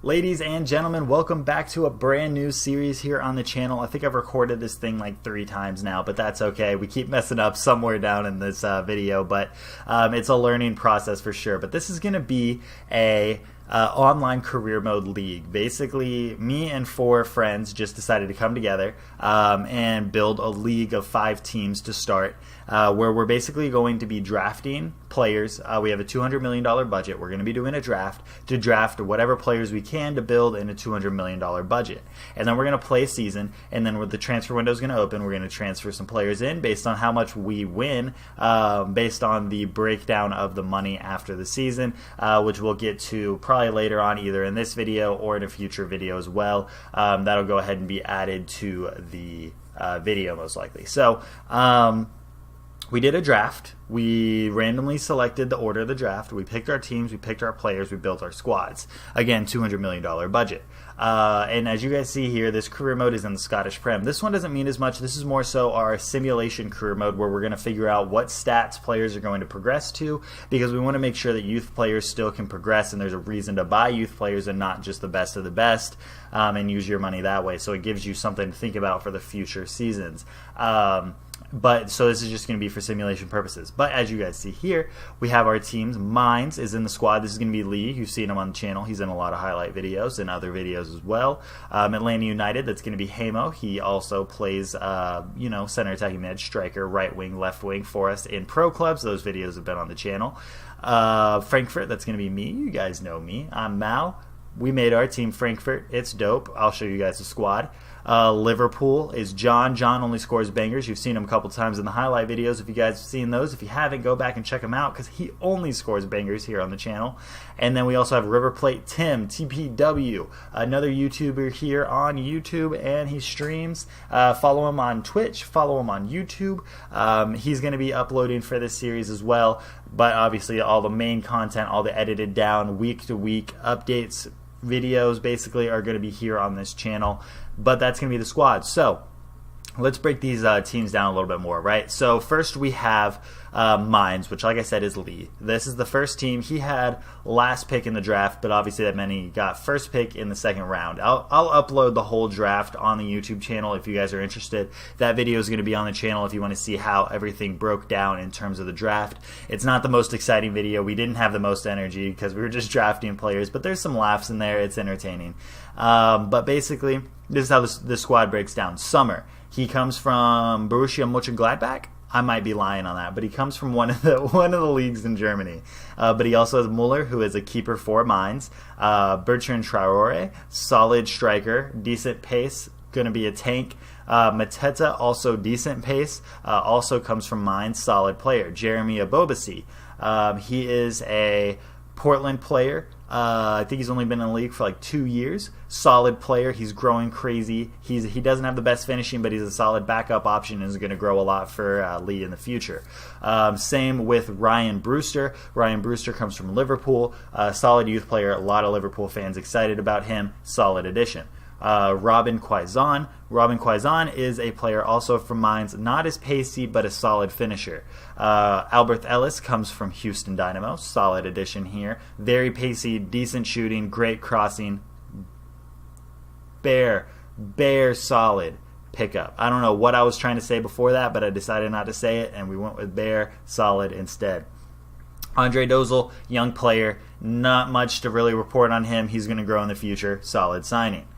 Ladies and gentlemen, welcome back to a brand new series here on the channel. I think I've recorded this thing like 3 times now, but that's okay. We keep messing up somewhere down in this video, but it's a learning process for sure. But this is going to be a online career mode league. Basically, me and 4 friends just decided to come together and build a league of 5 teams to start, where we're basically going to be drafting players. We have a $200 million budget. We're going to be doing a draft to draft whatever players we can to build in a $200 million budget. And then we're going to play a season, and then when the transfer window is going to open, we're going to transfer some players in based on how much we win, based on the breakdown of the money after the season, which we'll get to probably later on, either in this video or in a future video as well. That'll go ahead and be added to the video most likely. So we did a draft. We randomly selected the order of the draft. We picked our teams, we picked our players, we built our squads. Again, $200 million budget. And as you guys see here, this career mode is in the Scottish Prem. This one doesn't mean as much. This is more so our simulation career mode, where we're going to figure out what stats players are going to progress to, because we want to make sure that youth players still can progress, and there's a reason to buy youth players and not just the best of the best, and use your money that way. So it gives you something to think about for the future seasons. But so this is just going to be for simulation purposes. But as you guys see here, we have our teams. Mines is in the squad. This is going to be Lee. You've seen him on the channel. He's in a lot of highlight videos and other videos as well. Atlanta United, that's going to be Hamo. He also plays, center attacking mid, striker, right wing, left wing for us in pro clubs. Those videos have been on the channel. Frankfurt, that's going to be me. You guys know me. I'm Mao. We made our team Frankfurt. It's dope. I'll show you guys the squad. Liverpool is John. John only scores bangers. You've seen him a couple times in the highlight videos if you guys have seen those. If you haven't, go back and check him out, because he only scores bangers here on the channel. And then we also have River Plate Tim, TPW, another YouTuber here on YouTube, and he streams. Follow him on Twitch. Follow him on YouTube. He's going to be uploading for this series as well. But obviously all the main content, all the edited down week-to-week updates, videos basically are going to be here on this channel. But that's going to be the squad. So let's break these teams down a little bit more, right? So first we have Mines, which, like I said, is Lee. This is the first team. He had last pick in the draft, but obviously that meant he got first pick in the second round. I'll upload the whole draft on the YouTube channel if you guys are interested. That video is going to be on the channel if you want to see how everything broke down in terms of the draft. It's not the most exciting video. We didn't have the most energy because we were just drafting players, but there's some laughs in there. It's entertaining. But basically, this is how this squad breaks down. Summer, he comes from Borussia Mönchengladbach. I might be lying on that, but he comes from one of the leagues in Germany. But he also has Muller, who is a keeper for Mines. Bertrand Traore, solid striker, decent pace, going to be a tank. Mateta, also decent pace, also comes from Mines, solid player. Jeremy Abobasi, he is a Portland player. I think he's only been in the league for like 2 years. Solid player. He's growing crazy. He doesn't have the best finishing, but he's a solid backup option and is going to grow a lot for Lee in the future. Same with Ryan Brewster. Ryan Brewster comes from Liverpool. Solid youth player. A lot of Liverpool fans excited about him. Solid addition. Robin Quaison. Robin Quaison is a player also from Mines, not as pacey, but a solid finisher. Albert Ellis comes from Houston Dynamo. Solid addition here. Very pacey, decent shooting, great crossing. Bear solid pickup. I don't know what I was trying to say before that, but I decided not to say it, and we went with Bear solid instead. Andre Dozel, young player, not much to really report on him. He's going to grow in the future. Solid signing.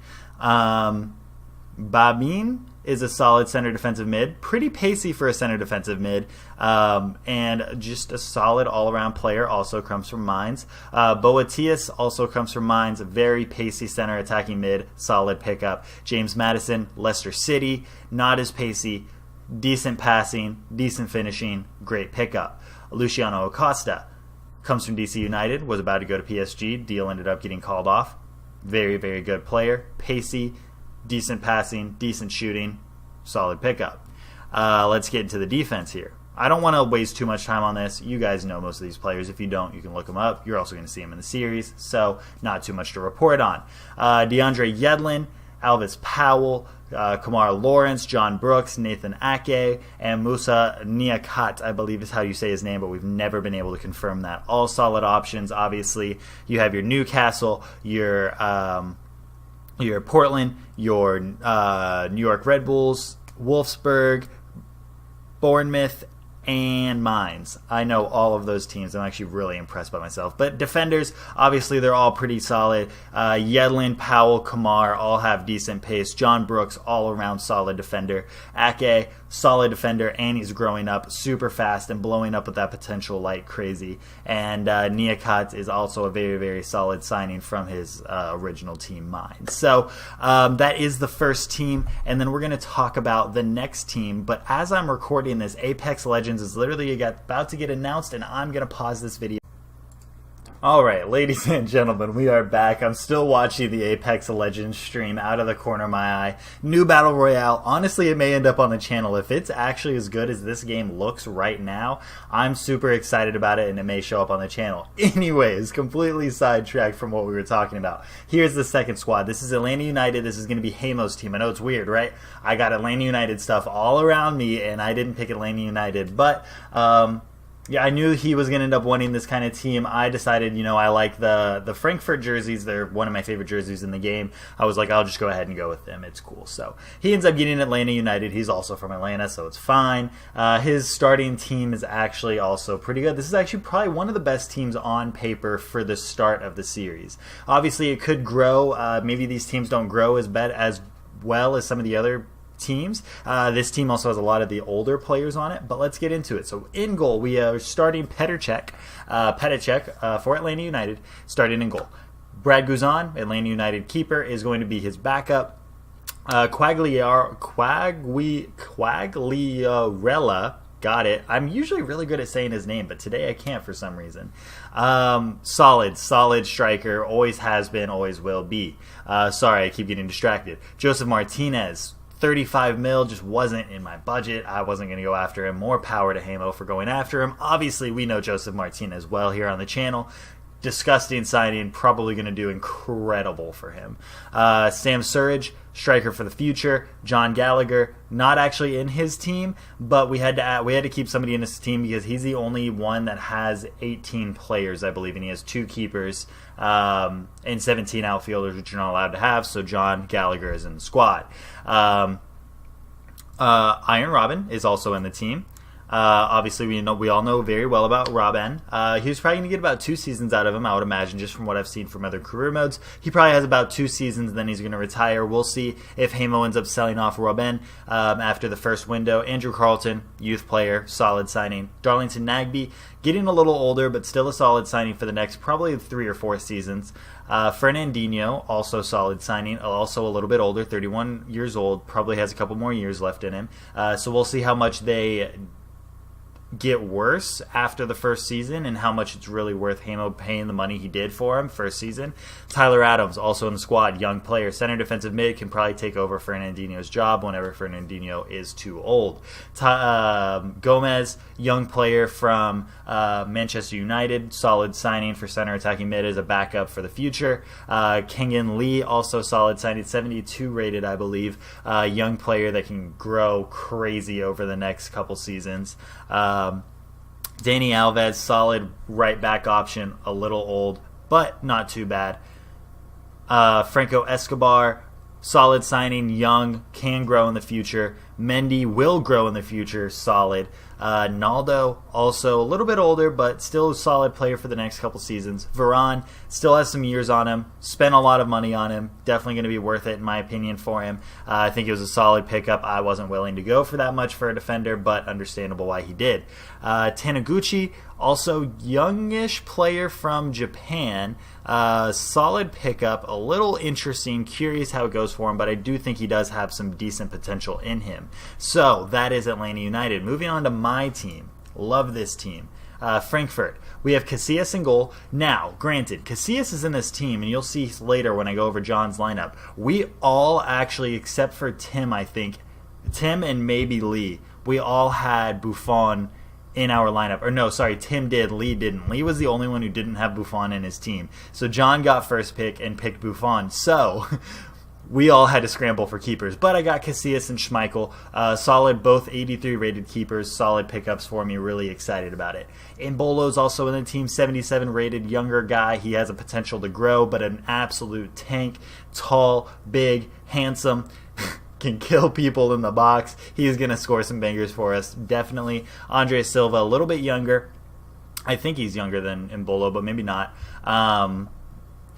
Babin is a solid center defensive mid, pretty pacey for a center defensive mid, and just a solid all-around player. Also comes from Mines. Boetius also comes from Mines, very pacey center attacking mid, solid pickup. James Madison, Leicester City, not as pacey, decent passing, decent finishing, great pickup. Luciano Acosta comes from DC United, was about to go to PSG, deal ended up getting called off. Very, very good player, pacey, decent passing, decent shooting, solid pickup. Let's get into the defense here. I don't want to waste too much time on this. You guys know most of these players. If you don't, you can look them up. You're also going to see them in the series, so not too much to report on. DeAndre Yedlin, Alvis Powell, Kamar Lawrence, John Brooks, Nathan Ake, and Musa Niakat, I believe is how you say his name, but we've never been able to confirm that. All solid options. Obviously, you have your Newcastle, your Portland, your New York Red Bulls, Wolfsburg, Bournemouth, and Mainz. I know all of those teams. I'm actually really impressed by myself. But defenders, obviously, they're all pretty solid. Yedlin, Powell, Kamar all have decent pace. John Brooks, all-around solid defender. Ake, solid defender, and he's growing up super fast and blowing up with that potential like crazy. And Niakat is also a very, very solid signing from his original team, Mainz. So that is the first team, and then we're going to talk about the next team. But as I'm recording this, Apex Legends is literally about to get announced, and I'm going to pause this video. Alright, ladies and gentlemen, we are back. I'm still watching the Apex Legends stream out of the corner of my eye. New Battle Royale. Honestly, it may end up on the channel. If it's actually as good as this game looks right now, I'm super excited about it, and it may show up on the channel. Anyways, completely sidetracked from what we were talking about. Here's the second squad. This is Atlanta United. This is going to be Hamo's team. I know it's weird, right? I got Atlanta United stuff all around me, and I didn't pick Atlanta United, but yeah, I knew he was going to end up winning this kind of team. I decided, I like the Frankfurt jerseys. They're one of my favorite jerseys in the game. I was like, I'll just go ahead and go with them. It's cool. So he ends up getting Atlanta United. He's also from Atlanta, so it's fine. His starting team is actually also pretty good. This is actually probably one of the best teams on paper for the start of the series. Obviously, it could grow. Maybe these teams don't grow as well as some of the other teams. This team also has a lot of the older players on it, but let's get into it. So in goal, we are starting Petr Cech for Atlanta United, starting in goal. Brad Guzan, Atlanta United keeper, is going to be his backup. Quagliarella, got it. I'm usually really good at saying his name, but today I can't for some reason. Solid striker, always has been, always will be. Sorry, I keep getting distracted. Joseph Martinez, 35 mil, just wasn't in my budget. I wasn't going to go after him. More power to Hamo for going after him. Obviously, we know Joseph Martinez well here on the channel. Disgusting signing, probably going to do incredible for him. Sam Surridge, striker for the future. John Gallagher, not actually in his team, but we had to keep somebody in his team because he's the only one that has 18 players, I believe, and he has 2 keepers and 17 outfielders, which you're not allowed to have. So John Gallagher is in the squad. Iron Robin is also in the team. Obviously, we all know very well about Robin. He was probably going to get about 2 seasons out of him, I would imagine, just from what I've seen from other career modes. He probably has about 2 seasons, then he's going to retire. We'll see if Hamo ends up selling off Robin after the first window. Andrew Carlton, youth player, solid signing. Darlington Nagbe, getting a little older, but still a solid signing for the next probably 3 or 4 seasons. Fernandinho, also solid signing, also a little bit older, 31 years old, probably has a couple more years left in him. So we'll see how much they get worse after the first season and how much it's really worth Hamo paying the money he did for him first season. Tyler Adams, also in the squad, young player, center defensive mid, can probably take over Fernandinho's job whenever Fernandinho is too old. Gomez, young player from Manchester United, solid signing for center attacking mid as a backup for the future. Kengan Lee, also solid signing, 72 rated, I believe, young player that can grow crazy over the next couple seasons. Dani Alves, solid right back option, a little old, but not too bad. Franco Escobar, solid signing, young, can grow in the future. Mendy will grow in the future, solid. Naldo, also a little bit older, but still a solid player for the next couple seasons. Varane still has some years on him, spent a lot of money on him, definitely going to be worth it in my opinion for him. I think it was a solid pickup. I wasn't willing to go for that much for a defender, but understandable why he did. Taniguchi, also youngish player from Japan, solid pickup, a little interesting, curious how it goes for him, but I do think he does have some decent potential in him. So that is Atlanta United. Moving on to my team. Love this team. Frankfurt. We have Casillas in goal. Now, granted, Casillas is in this team, and you'll see later when I go over John's lineup. We all actually, except for Tim, I think, Tim and maybe Lee, we all had Buffon in our lineup. Or no, sorry, Tim did, Lee didn't. Lee was the only one who didn't have Buffon in his team. So John got first pick and picked Buffon. So we all had to scramble for keepers, but I got Casillas and Schmeichel. Solid, both 83 rated keepers. Solid pickups for me. Really excited about it. Mbolo's also in the team, 77 rated, younger guy. He has a potential to grow, but an absolute tank. Tall, big, handsome. Can kill people in the box. He's going to score some bangers for us, definitely. Andre Silva, a little bit younger. I think he's younger than Mbolo, but maybe not.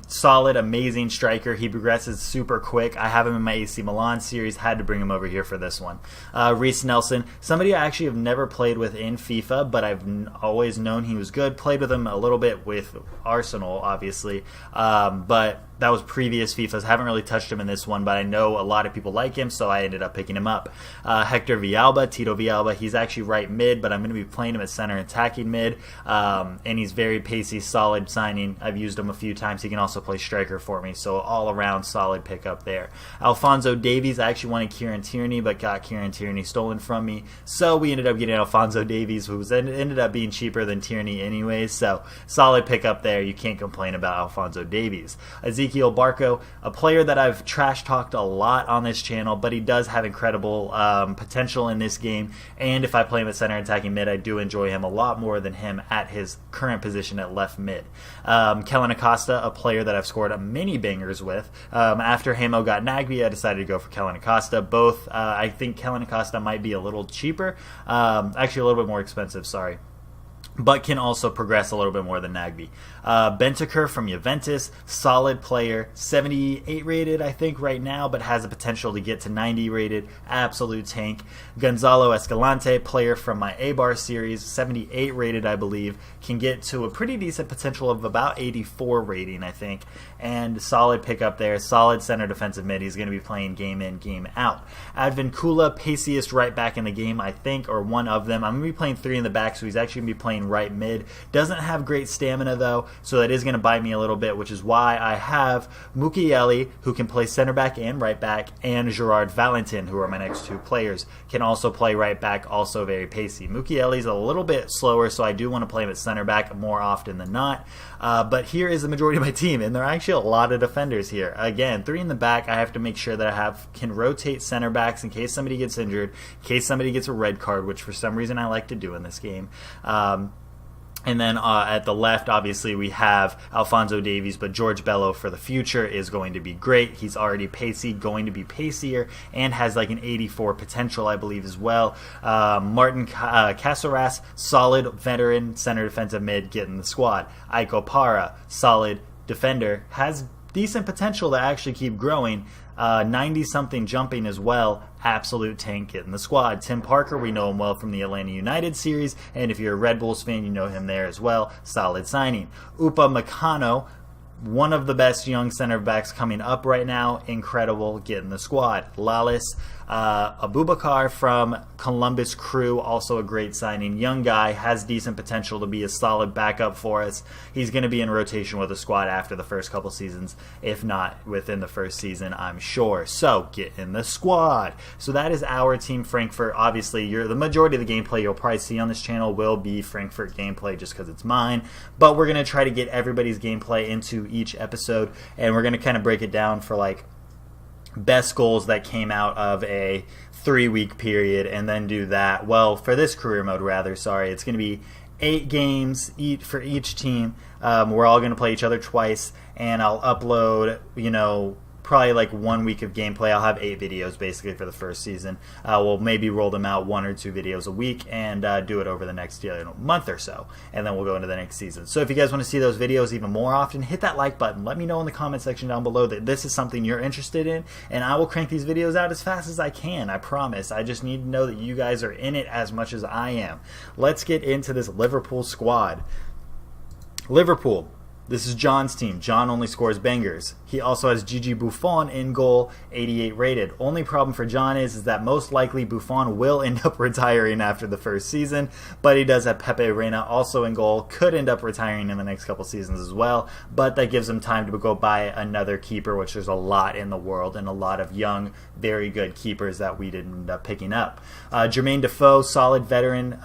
Solid, amazing striker. He progresses super quick. I have him in my AC Milan series. Had to bring him over here for this one. Reece Nelson, somebody I actually have never played with in FIFA, but I've always known he was good. Played with him a little bit with Arsenal, obviously, but that was previous FIFAs. Haven't really touched him in this one, but I know a lot of people like him, so I ended up picking him up. Hector Villalba, Tito Villalba, he's actually right mid, but I'm going to be playing him at center attacking mid, and he's very pacey, solid signing. I've used him a few times. He can also play striker for me, so all around solid pickup there. Alphonso Davies, I actually wanted Kieran Tierney, but got Kieran Tierney stolen from me, so we ended up getting Alphonso Davies, who ended up being cheaper than Tierney anyways, so solid pickup there. You can't complain about Alphonso Davies. Ezekiel Barco, a player that I've trash talked a lot on this channel, but he does have incredible potential in this game, and if I play him at center attacking mid, I do enjoy him a lot more than him at his current position at left mid. Kellen Acosta, a player that I've scored many bangers with. After Hamo got Nagby, I decided to go for Kellen Acosta. Both, I think Kellen Acosta might be a little cheaper, actually a little bit more expensive, sorry, but can also progress a little bit more than Nagby. Bentancur from Juventus, solid player, 78 rated I think right now, but has the potential to get to 90 rated, absolute tank. Gonzalo Escalante, player from my A-Bar series, 78 rated I believe, can get to a pretty decent potential of about 84 rating I think, and solid pickup there, solid center defensive mid. He's going to be playing game in, game out. Advincula, paciest right back in the game I think, or one of them. I'm going to be playing three in the back, so he's actually going to be playing right mid. Doesn't have great stamina though, so that is going to bite me a little bit, which is why I have Mukiele, who can play center back and right back, and Gerard Valentin, who are my next two players, can also play right back, also very pacey. Mukiele's a little bit slower, so I do want to play him at center back more often than not, but here is the majority of my team, and there are actually a lot of defenders here. Again, three in the back. I have to make sure that I can rotate center backs in case somebody gets injured, in case somebody gets a red card, which for some reason I like to do in this game. And then at the left, obviously, we have Alphonso Davies, but George Bello for the future is going to be great. He's already pacey, going to be pacier, and has like an 84 potential, I believe, as well. Martin Casaras, solid veteran center defensive mid, getting the squad. Aiko Para, solid defender, has decent potential to actually keep growing. 90-something jumping as well. Absolute tank in the squad. Tim Parker, we know him well from the Atlanta United series, and if you're a Red Bulls fan, you know him there as well. Solid signing. Upa Meccano, one of the best young center backs coming up right now. Incredible, getting the squad. Lalas Abubakar from Columbus Crew, also a great signing. Young guy, has decent potential to be a solid backup for us. He's going to be in rotation with the squad after the first couple seasons, if not within the first season, I'm sure. So get in the squad. So that is our team, Frankfurt. Obviously, the majority of the gameplay you'll probably see on this channel will be Frankfurt gameplay just because it's mine, but we're going to try to get everybody's gameplay into each episode, and we're going to kind of break it down for like best goals that came out of a 3-week period, and then do that. Well, for this career mode, rather, sorry, it's going to be 8 games for each team. We're all going to play each other twice, and I'll upload, probably like 1 week of gameplay. I'll have 8 videos basically for the first season. We'll maybe roll them out 1 or 2 videos a week and do it over the next month or so, and then we'll go into the next season. So if you guys want to see those videos even more often, hit that like button. Let me know in the comment section down below that this is something you're interested in, and I will crank these videos out as fast as I can. I promise. I just need to know that you guys are in it as much as I am. Let's get into this Liverpool squad. Liverpool. This is John's team. John only scores bangers. He also has Gigi Buffon in goal, 88 rated. Only problem for John is that most likely Buffon will end up retiring after the first season, but he does have Pepe Reina also in goal. Could end up retiring in the next couple seasons as well, but that gives him time to go buy another keeper, which there's a lot in the world, and a lot of young, very good keepers that we didn't end up picking up. Jermaine Defoe, solid veteran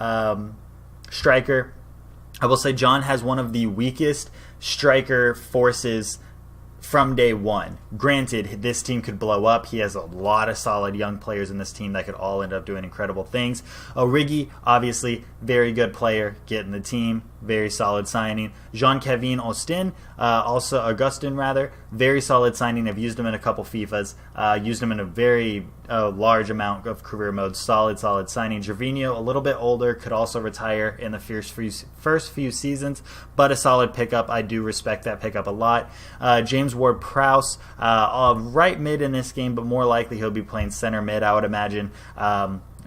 striker. I will say John has one of the weakest striker forces from day one. Granted, this team could blow up. He has a lot of solid young players in this team that could all end up doing incredible things. Origi, obviously, very good player, getting the team, very solid signing. Jean-Kevin Austin, very solid signing. I've used him in a couple FIFAs, used him in a very large amount of career modes. Solid signing. Gervinho, a little bit older, could also retire in the first few seasons, but a solid pickup. I do respect that pickup a lot. James Ward-Prowse, right mid in this game, but more likely he'll be playing center mid, I would imagine.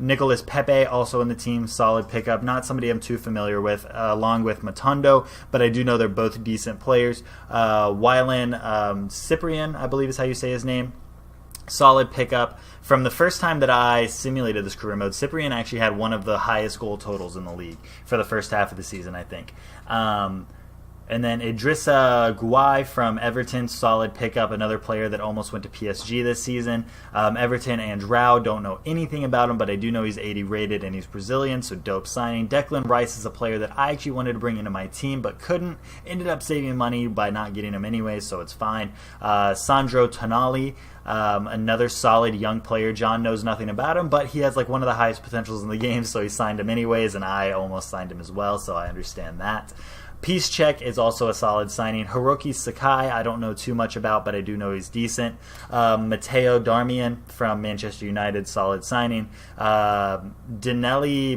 Nicolas Pepe also in the team, solid pickup. Not somebody I'm too familiar with, along with Matondo, but I do know they're both decent players. Wylan Cyprian, I believe is how you say his name. Solid pickup. From the first time that I simulated this career mode, Cyprian actually had one of the highest goal totals in the league for the first half of the season, I think. And then Idrissa Gueye from Everton, solid pickup, another player that almost went to PSG this season. Everton, Andrao, don't know anything about him, but I do know he's 80 rated and he's Brazilian, so dope signing. Declan Rice is a player that I actually wanted to bring into my team, but couldn't. Ended up saving money by not getting him anyway, so it's fine. Sandro Tonali, another solid young player. John knows nothing about him, but he has like one of the highest potentials in the game, so he signed him anyways, and I almost signed him as well, so I understand that. Peace Check is also a solid signing. Hiroki Sakai, I don't know too much about, but I do know he's decent. Matteo Darmian from Manchester United, solid signing. Danelli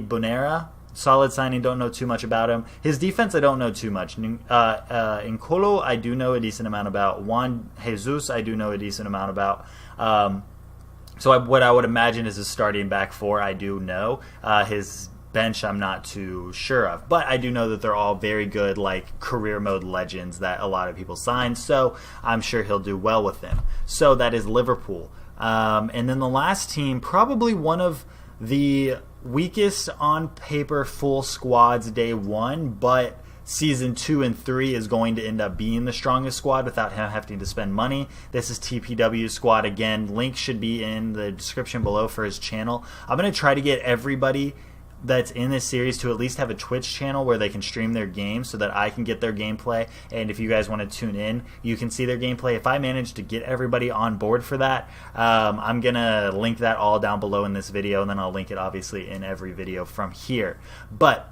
Bonera, solid signing, don't know too much about him. His defense, I don't know too much. Nkolo, I do know a decent amount about. Juan Jesus, I do know a decent amount about. What I would imagine is his starting back four, I do know. His bench I'm not too sure of, but I do know that they're all very good, like career mode legends that a lot of people sign, so I'm sure he'll do well with them. So that is Liverpool. And then the last team, probably one of the weakest on paper full squads day one, but season 2 and 3 is going to end up being the strongest squad without him having to spend money. This is TPW's squad again. Link should be in the description below for his channel. I'm going to try to get everybody that's in this series to at least have a Twitch channel where they can stream their game so that I can get their gameplay, and if you guys want to tune in, you can see their gameplay. If I manage to get everybody on board for that, I'm going to link that all down below in this video, and then I'll link it obviously in every video from here. But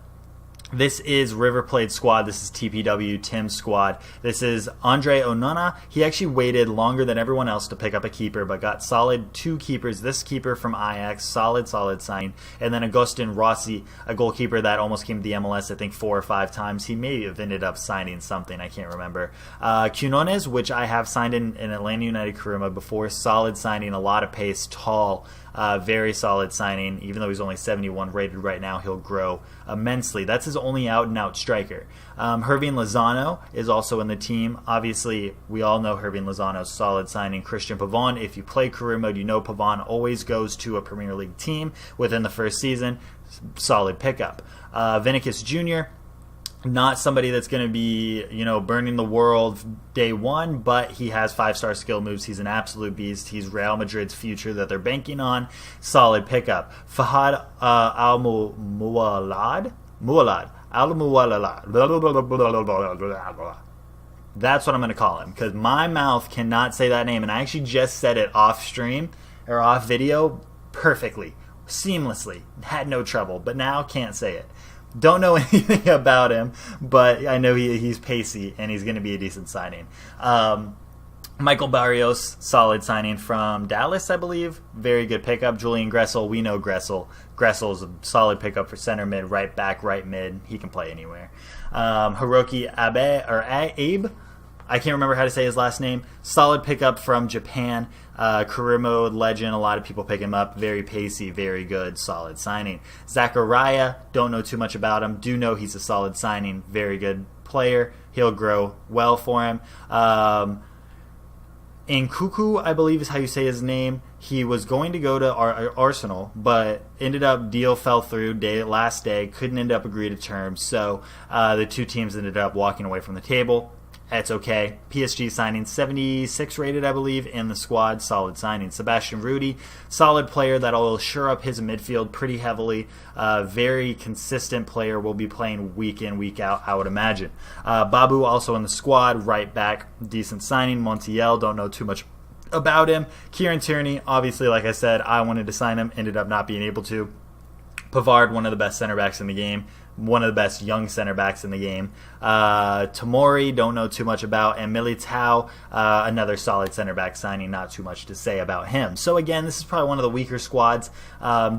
this is River Plate squad. This is TPW Tim's squad. This is Andre Onana. He actually waited longer than everyone else to pick up a keeper, but got solid 2 keepers. This keeper from Ajax, solid signing. And then Agustin Rossi, a goalkeeper that almost came to the MLS, I think 4 or 5 times. He may have ended up signing something. I can't remember. Quinones, which I have signed in Atlanta United career mode before. Solid signing, a lot of pace, tall. Very solid signing. Even though he's only 71 rated right now, he'll grow immensely. That's his only out-and-out striker. Hervin Lozano is also in the team. Obviously, we all know Hervin Lozano's solid signing. Christian Pavon, if you play career mode, you know Pavon always goes to a Premier League team within the first season. Solid pickup. Vinicius Jr., not somebody that's going to be, burning the world day one, but he has 5-star skill moves. He's an absolute beast. He's Real Madrid's future that they're banking on. Solid pickup. Fahad Al-Muwalad. That's what I'm going to call him, because my mouth cannot say that name, and I actually just said it off stream or off video perfectly, seamlessly. Had no trouble, but now can't say it. Don't know anything about him, but I know he's pacey, and he's going to be a decent signing. Michael Barrios, solid signing from Dallas, I believe. Very good pickup. Julian Gressel, we know Gressel. Gressel is a solid pickup for center mid, right back, right mid. He can play anywhere. Hiroki Abe, I can't remember how to say his last name. Solid pickup from Japan. Career mode legend. A lot of people pick him up. Very pacey, very good, solid signing. Zachariah, don't know too much about him. Do know he's a solid signing. Very good player. He'll grow well for him. Nkuku, I believe is how you say his name. He was going to go to Arsenal, but ended up, deal fell through last day, couldn't end up agree to terms, so the two teams ended up walking away from the table. That's okay. PSG signing 76 rated, I believe, in the squad. Solid signing. Sebastian Rudy, solid player that'll shore up his midfield pretty heavily. Very consistent player. Will be playing week in, week out, I would imagine. Babu also in the squad. Right back, decent signing. Montiel, don't know too much about him. Kieran Tierney, obviously, like I said, I wanted to sign him. Ended up not being able to. Pavard, one of the best center backs in the game. One of the best young center backs in the game. Tomori, don't know too much about. And Militao, another solid center back signing. Not too much to say about him. So again, this is probably one of the weaker squads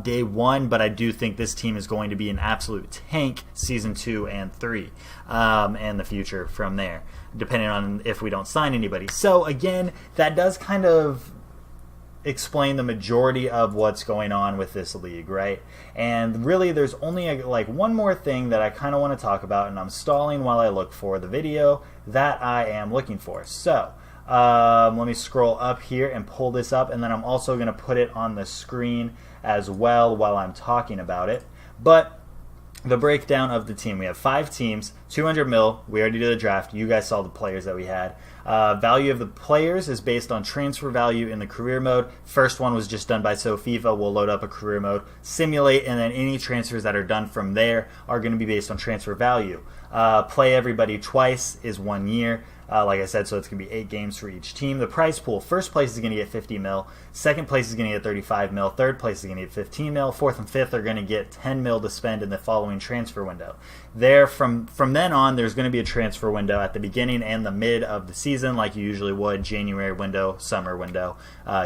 day one, but I do think this team is going to be an absolute tank season 2 and 3 and the future from there, depending on if we don't sign anybody. So again, that does kind of explain the majority of what's going on with this league, right? And really there's only like one more thing that I kind of want to talk about, and I'm stalling while I look for the video that I am looking for. So let me scroll up here and pull this up, and then I'm also going to put it on the screen as well while I'm talking about it. But the breakdown of the team, we have 5 teams, 200 mil. We already did the draft. You guys saw the players that we had. Value of the players is based on transfer value in the career mode. First one was just done by FIFA. We'll load up a career mode, simulate, and then any transfers that are done from there are going to be based on transfer value. Play everybody twice is 1 year. Like I said, so it's going to be 8 games for each team. The prize pool, first place is going to get 50 mil. Second place is going to get 35 mil. Third place is going to get 15 mil. Fourth and fifth are going to get 10 mil to spend in the following transfer window. There, from then on, there's going to be a transfer window at the beginning and the mid of the season, like you usually would. January window, summer window,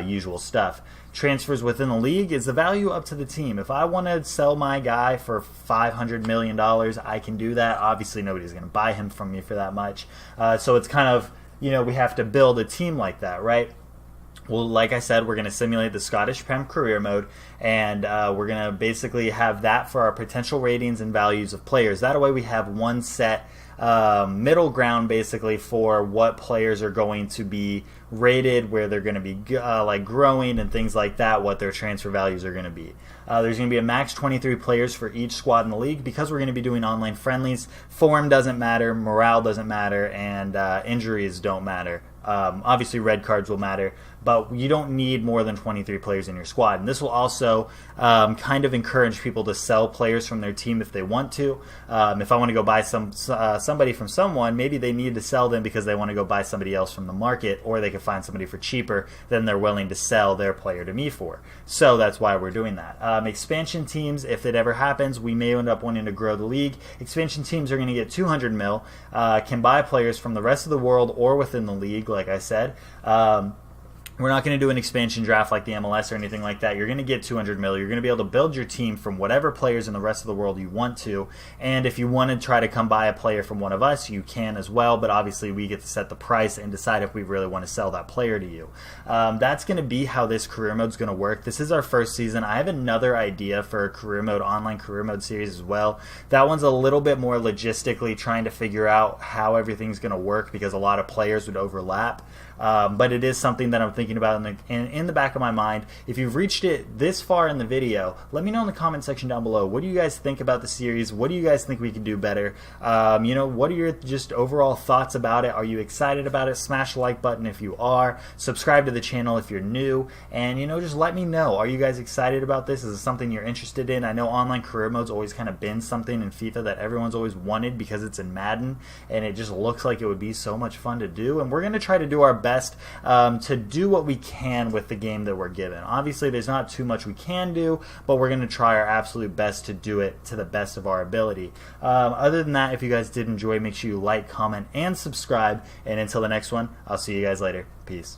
usual stuff. Transfers within the league is the value up to the team. If I want to sell my guy for $500 million, I can do that. Obviously, nobody's going to buy him from me for that much. So it's kind of, we have to build a team like that, right? Well, like I said, we're going to simulate the Scottish Prem career mode, and we're going to basically have that for our potential ratings and values of players. That way we have one set middle ground basically for what players are going to be rated, where they're going to be like growing and things like that, what their transfer values are going to be. There's going to be a max 23 players for each squad in the league. Because we're going to be doing online friendlies, form doesn't matter, morale doesn't matter, and injuries don't matter. Obviously red cards will matter, but you don't need more than 23 players in your squad. And this will also kind of encourage people to sell players from their team if they want to. If I want to go buy somebody from someone, maybe they need to sell them because they want to go buy somebody else from the market, or they can find somebody for cheaper than they're willing to sell their player to me for. So that's why we're doing that. Expansion teams, if it ever happens, we may end up wanting to grow the league. Expansion teams are going to get 200 mil, can buy players from the rest of the world or within the league, like I said. We're not going to do an expansion draft like the MLS or anything like that. You're going to get 200 mil. You're going to be able to build your team from whatever players in the rest of the world you want to. And if you want to try to come buy a player from one of us, you can as well. But obviously, we get to set the price and decide if we really want to sell that player to you. That's going to be how this career mode is going to work. This is our first season. I have another idea for a career mode, online career mode series as well. That one's a little bit more logistically trying to figure out how everything's going to work, because a lot of players would overlap. But it is something that I'm thinking about in the back of my mind. If you've reached it this far in the video, let me know in the comment section down below. What do you guys think about the series? What do you guys think we can do better? What are your just overall thoughts about it? Are you excited about it? Smash the like button if you are. Subscribe to the channel if you're new. And, just let me know. Are you guys excited about this? Is it something you're interested in? I know online career mode's always kind of been something in FIFA that everyone's always wanted because it's in Madden, and it just looks like it would be so much fun to do. And we're going to try to do our best to do what we can with the game that we're given. Obviously, there's not too much we can do, but we're going to try our absolute best to do it to the best of our ability. Other than that, if you guys did enjoy, make sure you like, comment, and subscribe. And until the next one, I'll see you guys later. Peace.